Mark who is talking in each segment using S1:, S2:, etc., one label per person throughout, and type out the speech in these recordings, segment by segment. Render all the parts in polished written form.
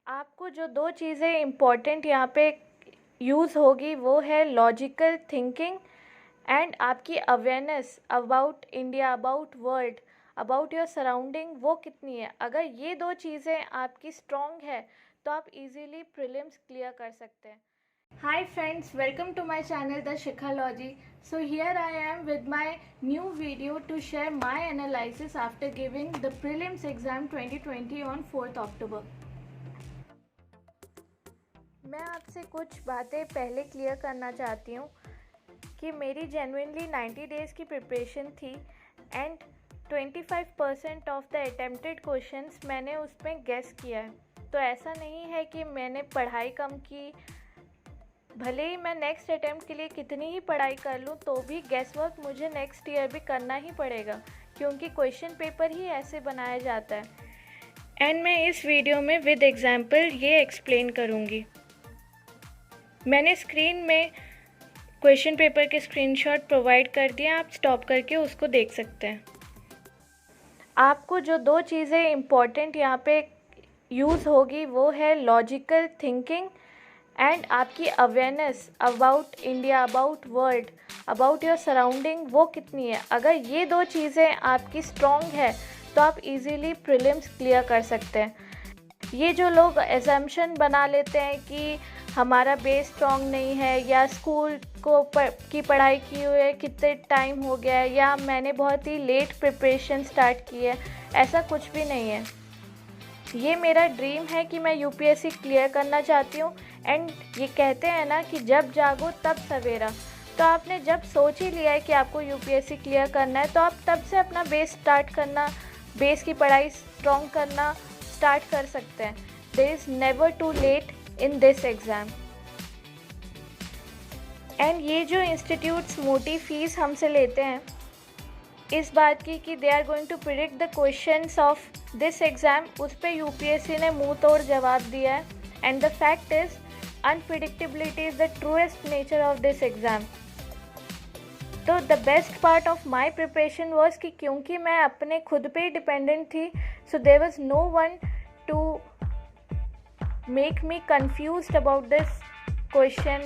S1: आपको जो दो चीज़ें इम्पोर्टेंट यहाँ पे यूज़ होगी वो है लॉजिकल थिंकिंग एंड आपकी awareness about India, about world, about your surrounding वो कितनी है। अगर ये दो चीज़ें आपकी स्ट्रॉन्ग है तो आप इजीली प्रीलिम्स क्लियर कर सकते हैं। Hi friends, welcome to my channel The Shikhalogy. So here I am with my new video to share my analysis after giving the prelims exam 2020 on 4th October. मैं आपसे कुछ बातें पहले clear करना चाहती हूँ कि मेरी जेन्युइनली 90 डेज़ की प्रिपरेशन थी and 25% of the attempted questions मैंने उसमें गेस किया है। तो ऐसा नहीं है कि मैंने पढ़ाई कम की, भले ही मैं नेक्स्ट अटेम्प्ट के लिए कितनी ही पढ़ाई कर लूँ तो भी गेस वर्क मुझे नेक्स्ट ईयर भी करना ही पड़ेगा, क्योंकि क्वेश्चन पेपर ही ऐसे बनाया जाता है। एंड मैं इस वीडियो में विद एग्जांपल ये एक्सप्लेन करूँगी। मैंने स्क्रीन में क्वेश्चन पेपर के स्क्रीनशॉट प्रोवाइड कर दिए, आप स्टॉप करके उसको देख सकते हैं। आपको जो दो चीज़ें इम्पोर्टेंट यहाँ पे यूज़ होगी वो है लॉजिकल थिंकिंग एंड आपकी awareness about India, about world, about your surrounding वो कितनी है। अगर ये दो चीज़ें आपकी स्ट्रॉन्ग है तो आप इजीली प्रीलिम्स क्लियर कर सकते हैं। ये जो लोग एजम्पशन बना लेते हैं कि हमारा बेस स्ट्रॉन्ग नहीं है, या स्कूल की पढ़ाई की हुई है कितने टाइम हो गया है, या मैंने बहुत ही लेट प्रिपरेशन स्टार्ट की है, ऐसा कुछ भी नहीं है। ये मेरा ड्रीम है कि मैं यूपीएससी क्लियर करना चाहती हूँ। एंड ये कहते हैं ना कि जब जागो तब सवेरा, तो आपने जब सोच ही लिया है कि आपको यूपीएससी क्लियर करना है तो आप तब से अपना बेस की पढ़ाई स्ट्रॉन्ग करना स्टार्ट कर सकते हैं। There is never too late in this exam. And ये जो इंस्टीट्यूट्स मोटी फीस हमसे लेते हैं इस बात की कि they are going to predict the questions of this exam, उस पर यूपीएससी ने मुंह तोड़ जवाब दिया है। And the fact is unpredictability is the truest nature of this exam. तो the best part of my preparation was कि क्योंकि मैं अपने खुद पे ही डिपेंडेंट थी, so there was no one to make me confused about this question.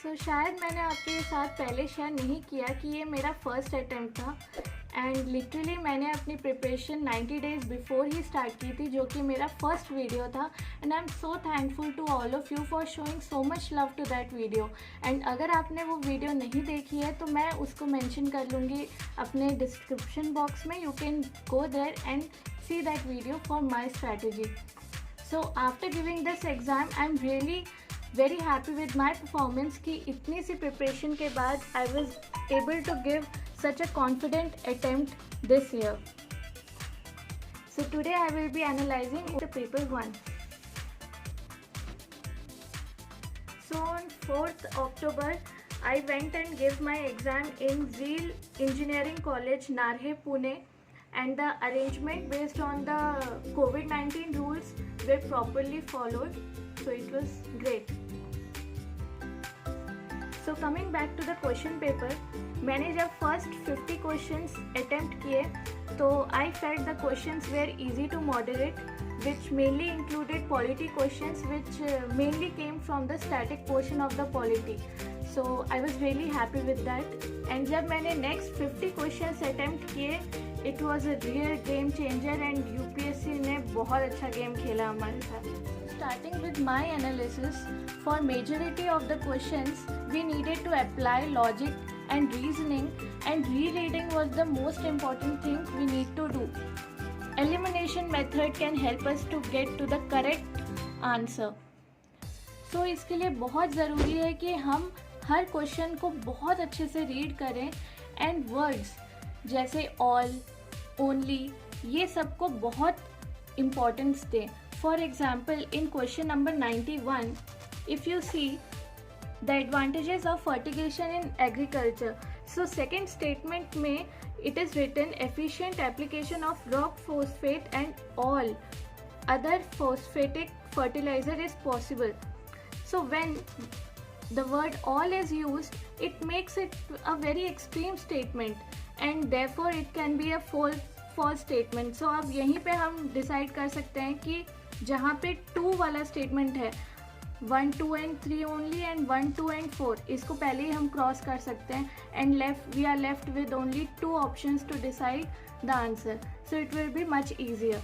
S1: So शायद मैंने आपके साथ पहले शेयर नहीं किया कि ये मेरा फर्स्ट अटैम्प्ट था एंड लिटरली मैंने अपनी प्रिपरेशन 90 डेज़ बिफोर ही स्टार्ट की थी, जो कि मेरा फर्स्ट वीडियो था। And I am so thankful to all of you for showing so much love to that video. And अगर आपने वो वीडियो नहीं देखी है तो मैं उसको मेंशन कर लूँगी अपने डिस्क्रिप्शन बॉक्स में। You can go there and see that video for my strategy. So after giving this exam I am really very happy with my performance कि इतनी सी प्रिपरेशन के बाद I was able to give such a confident attempt this year. So today I will be analyzing the paper 1. So on 4th October I went and gave my exam in Zeal Engineering College, Narhe, Pune, and the arrangement based on the COVID-19 rules were properly followed, so it was great. So coming back to the question paper, मैंने जब first 50 questions attempt किए तो I felt the questions were easy to moderate, which mainly included polity questions which mainly came from the static portion of the polity. So I was really happy with that. And जब मैंने next 50 questions attempt किए it was a real game changer and UPSC ने बहुत अच्छा game खेला हमारे साथ। Starting with my analysis, for majority of the questions we needed to apply logic and reasoning, and rereading was the most important thing we need to do. Elimination method can help us to get to the correct answer. So इसके लिए बहुत ज़रूरी है कि हम हर question को बहुत अच्छे से रीड करें एंड वर्ड्स जैसे ऑल, ओनली, ये सबको बहुत इम्पोर्टेंस दें। For example, in question number 91, if you see the advantages of fertigation in agriculture, so second statement में it is written efficient application of rock phosphate and all other phosphatic fertilizer is possible. So when the word all is used, it makes it a very extreme statement and therefore it can be a false statement. So अब यहीं पे हम decide कर सकते हैं कि जहाँ पे 2 वाला स्टेटमेंट है 1, 2 एंड 3 ओनली एंड 1, 2 एंड 4, इसको पहले ही हम क्रॉस कर सकते हैं and we are left with only 2 options to decide the answer, so it will be much easier.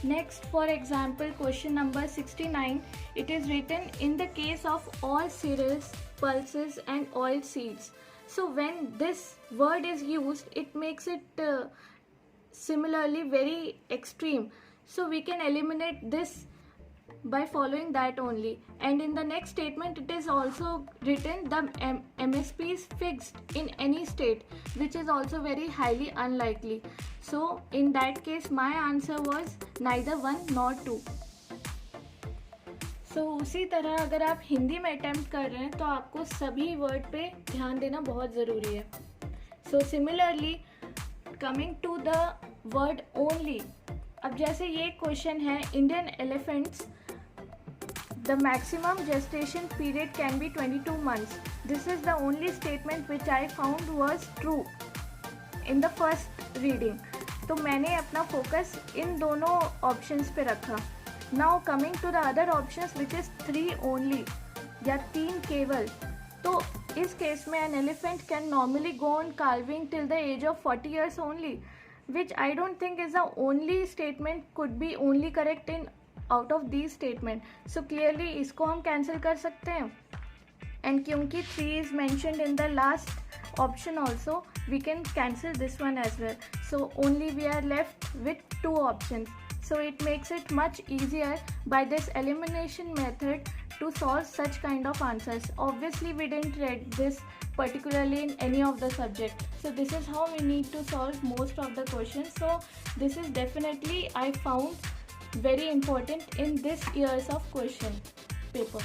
S1: Next, for example, question number 69, it is written in the case of all cereals, pulses and oil seeds. So when this word is used, it makes it similarly very extreme. So we can eliminate this by following that only. And in the next statement, it is also written the MSP is fixed in any state, which is also very highly unlikely. So in that case, my answer was neither 1 nor 2. So उसी तरह अगर आप हिंदी में attempt कर रहे हैं तो आपको सभी वर्ड पे ध्यान देना बहुत ज़रूरी है. So similarly, coming to the word only. अब जैसे ये क्वेश्चन है, Indian elephants the maximum gestation period can be 22 months. This is the only statement which I found was true in the first reading. तो मैंने अपना focus in दोनों options पे रखा. Now coming to the other options which is 3 only या 3 केवल. तो इस केस में an elephant can normally go on calving till the age of 40 years only, which I don't think is the only statement could be only correct in out of these statement. So clearly इसको हम cancel कर सकते हैं. And क्योंकि 3 is mentioned in the last option also, we can cancel this one as well. So only we are left with 2 options. So it makes it much easier by this elimination method to solve such kind of answers. Obviously we didn't read this particularly in any of the subject. So this is how we need to solve most of the questions. So this is definitely I found very important in this years of question paper.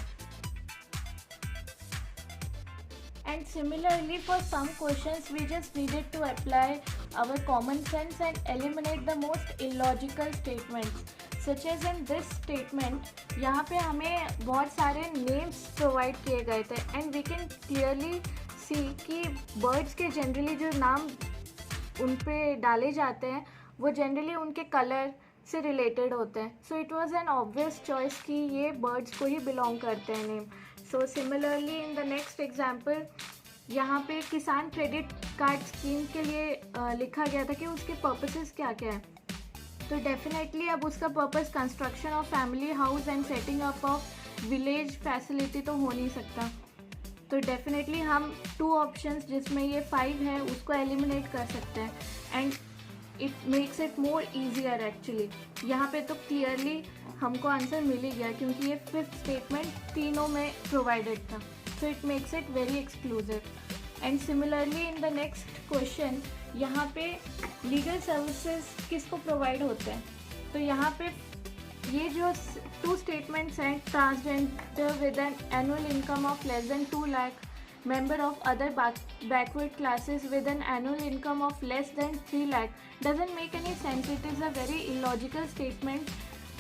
S1: And similarly for some questions we just needed to apply our common sense and eliminate the most illogical statements, such as in this statement. यहाँ पे हमें बहुत सारे names provide किए गए थे and we can clearly see कि birds के generally जो नाम उन पे डाले जाते हैं वो generally उनके color से रिलेटेड होते हैं. So it was an obvious choice कि ये बर्ड्स को ही बिलोंग करते हैं name. So similarly in the next example यहाँ पे किसान क्रेडिट कार्ड स्कीम के लिए लिखा गया था कि उसके पर्पसेस क्या क्या है. तो डेफिनेटली अब उसका purpose construction of family house and setting up of village facility तो हो नहीं सकता. तो डेफिनेटली हम 2 ऑप्शंस जिसमें ये 5 है उसको एलिमिनेट कर सकते हैं and it makes it more easier actually. यहाँ पे तो क्लियरली हमको आंसर मिल ही गया क्योंकि ये 5th स्टेटमेंट तीनों में प्रोवाइडेड था. So it makes it very exclusive. And similarly in the next question यहाँ पे लीगल सर्विसेज किसको प्रोवाइड होते हैं. तो यहाँ पे ये जो 2 स्टेटमेंट्स हैं, transgender with an annual income of less than 2 lakh, member of other backward classes with an annual income of less than 3 lakh doesn't make any sense. It is a very illogical statement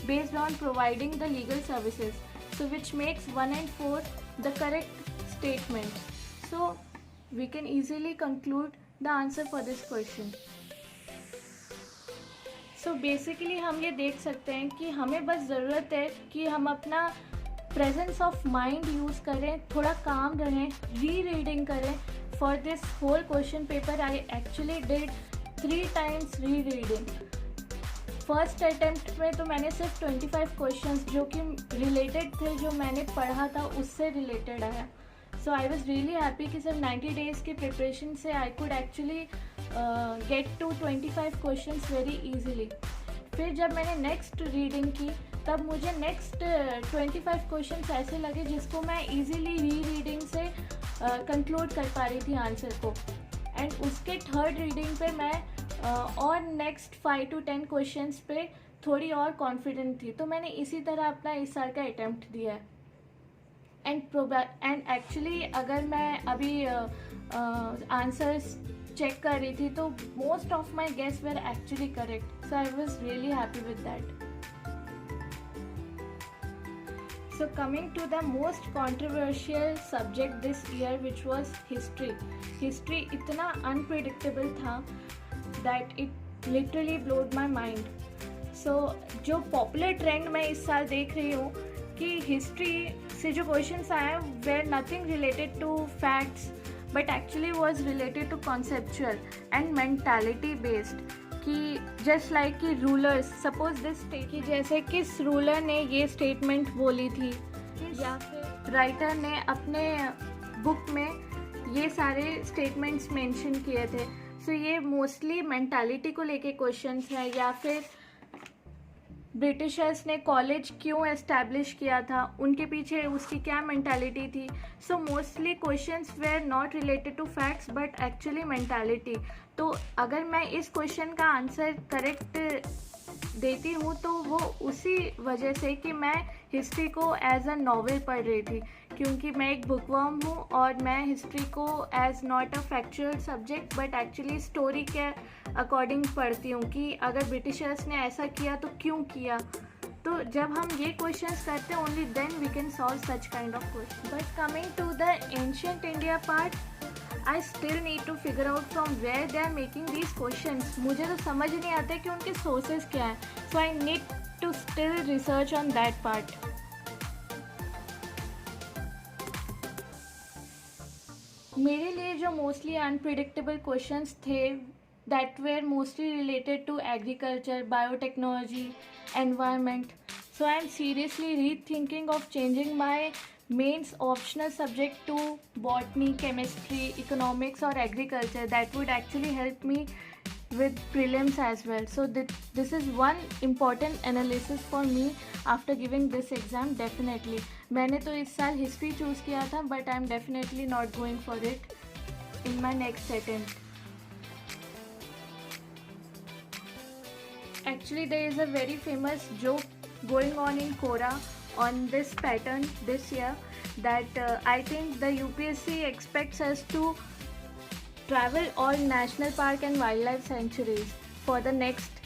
S1: based on providing the legal services, so which makes 1 and 4 the correct statement. So we can easily conclude the answer for this question. So basically हम ये देख सकते हैं कि हमें बस ज़रूरत है कि हम अपना प्रेजेंस ऑफ माइंड यूज़ करें, थोड़ा काम रहें, री करें. For this whole question paper I actually did 3 times re reading. First attempt में तो मैंने सिर्फ 25 क्वेश्चंस जो कि रिलेटेड थे, जो मैंने पढ़ा था उससे रिलेटेड आया. So I was really happy कि सिर्फ 90 days की प्रिपरेशन से I could actually get to 25 questions very easily. फिर जब मैंने नेक्स्ट रीडिंग की तब मुझे नेक्स्ट 25 क्वेश्चंस ऐसे लगे जिसको मैं इजीली रीडिंग से कंक्लूड कर पा रही थी आंसर को. एंड उसके थर्ड रीडिंग पे मैं और नेक्स्ट 5 to 10 क्वेश्चंस पे थोड़ी और कॉन्फिडेंट थी. तो मैंने इसी तरह अपना इस साल का अटेम्प्ट दिया है. एंड एक्चुअली अगर मैं अभी आंसर्स चेक कर रही थी तो most of my guess were actually correct. So I was really happy with that. So coming to the most controversial subject this year, which was history. History इतना unpredictable था that it literally blew my mind. जो popular trend मैं इस साल देख रही हूँ कि हिस्ट्री से जो क्वेश्चंस आए were nothing related to facts but actually was related to conceptual and mentality based, कि जस्ट लाइक कि रूलर्स सपोज दिस कि जैसे किस रूलर ने ये स्टेटमेंट बोली थी, या फिर राइटर ने अपने बुक में ये सारे स्टेटमेंट्स मेंशन किए थे। सो ये मोस्टली मेंटालिटी को लेके क्वेश्चंस हैं, या फिर ब्रिटिशर्स ने कॉलेज क्यों एस्टैब्लिश किया था, उनके पीछे उसकी क्या मेंटालिटी थी। So mostly questions were not related to facts but actually mentality. तो अगर मैं इस क्वेश्चन का आंसर करेक्ट देती हूँ तो वो उसी वजह से कि मैं हिस्ट्री को एज अ नॉवेल पढ़ रही थी, क्योंकि मैं एक बुकवर्म हूँ और मैं हिस्ट्री को as not a factual subject but actually story के अकॉर्डिंग पढ़ती हूँ कि अगर ब्रिटिशर्स ने ऐसा किया तो क्यों किया। तो जब हम ये क्वेश्चंस करते हैं only then we can solve such kind of question. But coming to the ancient India part, I still need to figure out from where they are making these questions. मुझे तो समझ नहीं आता कि उनके सोर्सेज क्या हैं, so I need to still research on that part. मेरे लिए जो मोस्टली अनप्रिडिक्टेबल क्वेश्चंस थे that were mostly related to agriculture, biotechnology, environment. So I am seriously rethinking of changing my mains optional subject to botany, chemistry, economics or agriculture. That would actually help me with prelims as well. So this is one important analysis for me after giving this exam definitely. मैंने तो इस साल history choose किया था but I am definitely not going for it in my next attempt. Actually, there is a very famous joke going on in Quora on this pattern this year that I think the UPSC expects us to travel all national park and wildlife sanctuaries for the next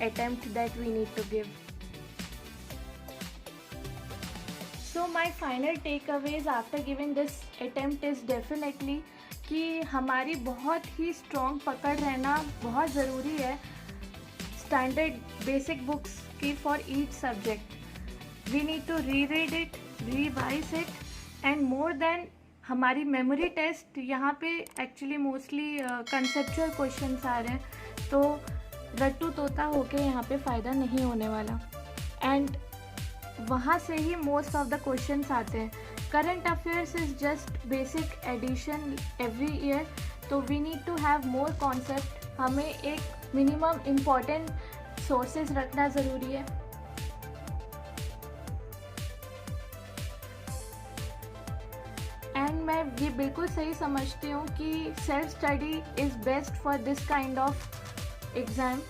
S1: attempt that we need to give. So my final takeaways after giving this attempt is definitely कि हमारी बहुत ही strong पकड़ रहना बहुत ज़रूरी है standard basic books की for each subject. We need to reread it, revise it and more than हमारी memory test यहाँ पे actually mostly conceptual questions आ रहे हैं, तो रट्टू तोता होके यहाँ पे फ़ायदा नहीं होने वाला and वहाँ से ही most of the questions आते हैं. Current affairs is just basic addition every year, तो we need to have more concept. हमें एक मिनिमम इम्पॉर्टेंट सोर्सेज रखना ज़रूरी है. एंड मैं ये बिल्कुल सही समझती हूँ कि self study is best for this kind of exam.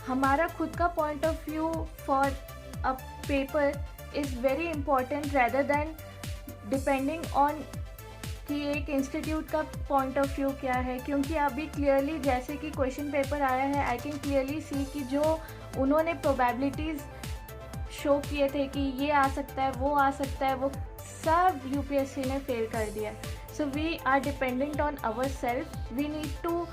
S1: हमारा खुद का point of view for a paper is very important rather than depending on कि एक इंस्टीट्यूट का पॉइंट ऑफ व्यू क्या है. क्योंकि अभी क्लियरली जैसे कि क्वेश्चन पेपर आया है आई कैन क्लियरली सी कि जो उन्होंने प्रोबेबिलिटीज़ शो किए थे कि ये आ सकता है वो आ सकता है, वो सब यूपीएससी ने फेल कर दिया. So we are dependent on our self. We need to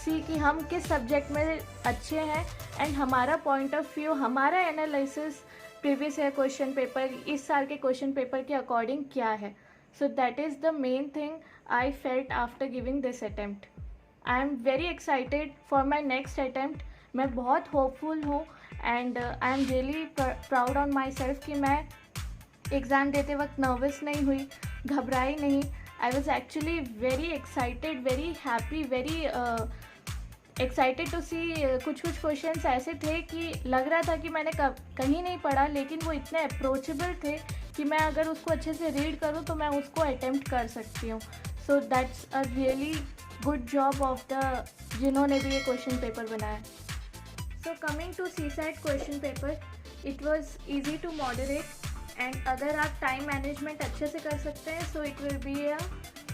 S1: see कि हम किस सब्जेक्ट में अच्छे हैं एंड हमारा पॉइंट ऑफ व्यू, हमारा analysis previous year question paper, इस साल के क्वेश्चन पेपर के अकॉर्डिंग क्या है. So that is the main thing I felt after giving this attempt. I am very excited for my next attempt. मैं बहुत hopeful हूँ and I am really proud on myself कि मैं exam देते वक्त nervous नहीं हुई, घबराई नहीं. I was actually very excited, very happy, very excited to see कुछ क्वेश्चंस ऐसे थे कि लग रहा था कि मैंने कहीं नहीं पढ़ा, लेकिन वो इतने अप्रोचेबल थे कि मैं अगर उसको अच्छे से रीड करूँ तो मैं उसको अटेम्प्ट कर सकती हूँ. So that's a really good job of the जिन्होंने भी ये क्वेश्चन पेपर बनाया. So coming to CSAT question paper, it was easy to moderate and अगर आप टाइम मैनेजमेंट अच्छे से कर सकते हैं so it will be a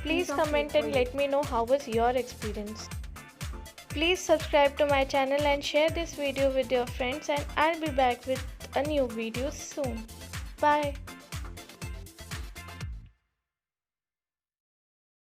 S2: Please comment and let me know how was your experience. Please subscribe to my channel and share this video with your friends, and I'll be back with a new video soon. Bye.